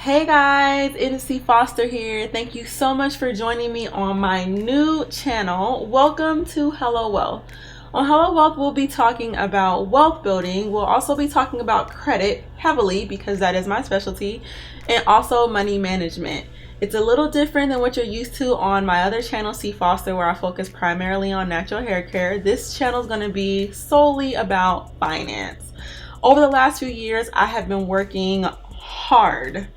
Hey guys, it is C Foster here. Thank you so much for joining me on my new channel. Welcome to Hello Wealth. On Hello Wealth, we'll be talking about wealth building. We'll also be talking about credit heavily because that is my specialty, and also money management. It's a little different than what you're used to on my other channel, C Foster, where I focus primarily on natural hair care. This channel is going to be solely about finance. Over the last few years, I have been working hard.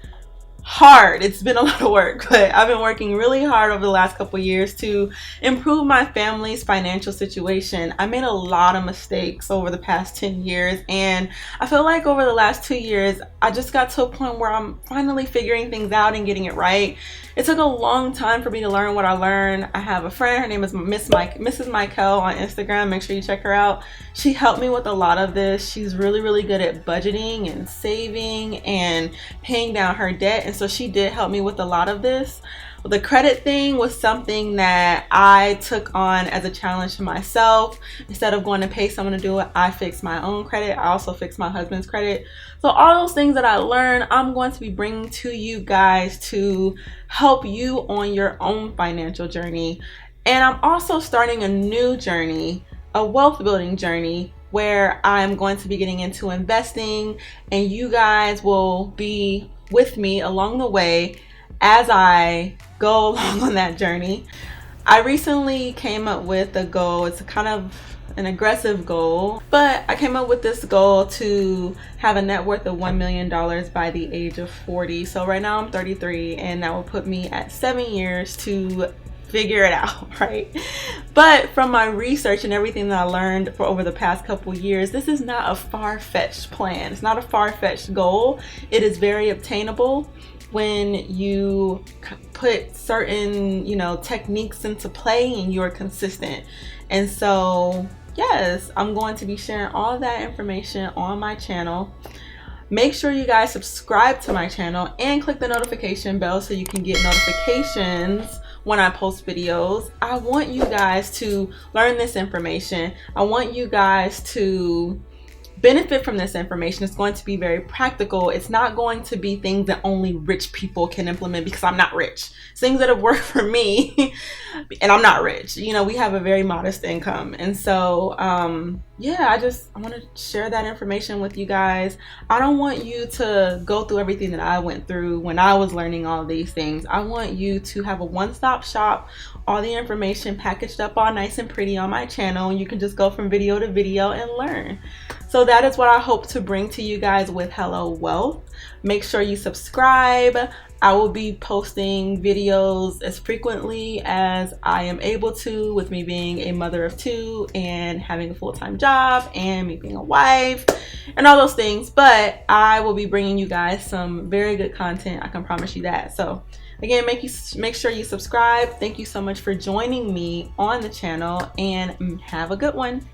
It's been a lot of work, but I've been working really hard over the last couple years to improve my family's financial situation. I made a lot of mistakes over the past 10 years, and I feel like over the last 2 years I just got to a point where I'm finally figuring things out and getting it right. It took a long time for me to learn what I learned. I have a friend, her name is Mrs. Michael on Instagram. Make sure you check her out. She helped me with a lot of this. She's really good at budgeting and saving and paying down her debt, and so she did help me with a lot of this. The credit thing was something that I took on as a challenge to myself. Instead of going to pay someone to do it, I fixed my own credit. I also fixed my husband's credit. So all those things that I learned, I'm going to be bringing to you guys to help you on your own financial journey. And I'm also starting a new journey, a wealth building journey, where I'm going to be getting into investing, and you guys will be with me along the way as I go along on that journey. I recently came up with a goal. It's kind of an aggressive goal, but I came up with this goal to have a net worth of $1 million by the age of 40. So right now I'm 33, and that will put me at 7 years to figure it out, right? But from my research and everything that I learned for over the past couple years, this is not a far-fetched plan. It's not a far-fetched goal. It is very obtainable when you put certain, techniques into play and you're consistent. And so, yes, I'm going to be sharing all of that information on my channel. Make sure you guys subscribe to my channel and click the notification bell so you can get notifications when I post videos. I want you guys to learn this information. I want you guys to benefit from this information. It's going to be very practical. It's not going to be things that only rich people can implement, because I'm not rich. It's things that have worked for me and I'm not rich. We have a very modest income. And so I want to share that information with you guys. I don't want you to go through everything that I went through when I was learning all these things. I want you to have a one-stop shop, all the information packaged up all nice and pretty on my channel, and you can just go from video to video and learn. So that is what I hope to bring to you guys with Hello Wealth. Make sure you subscribe. I will be posting videos as frequently as I am able to, with me being a mother of 2 and having a full-time job and me being a wife and all those things. But I will be bringing you guys some very good content. I can promise you that. So again, make sure you subscribe. Thank you so much for joining me on the channel, and have a good one.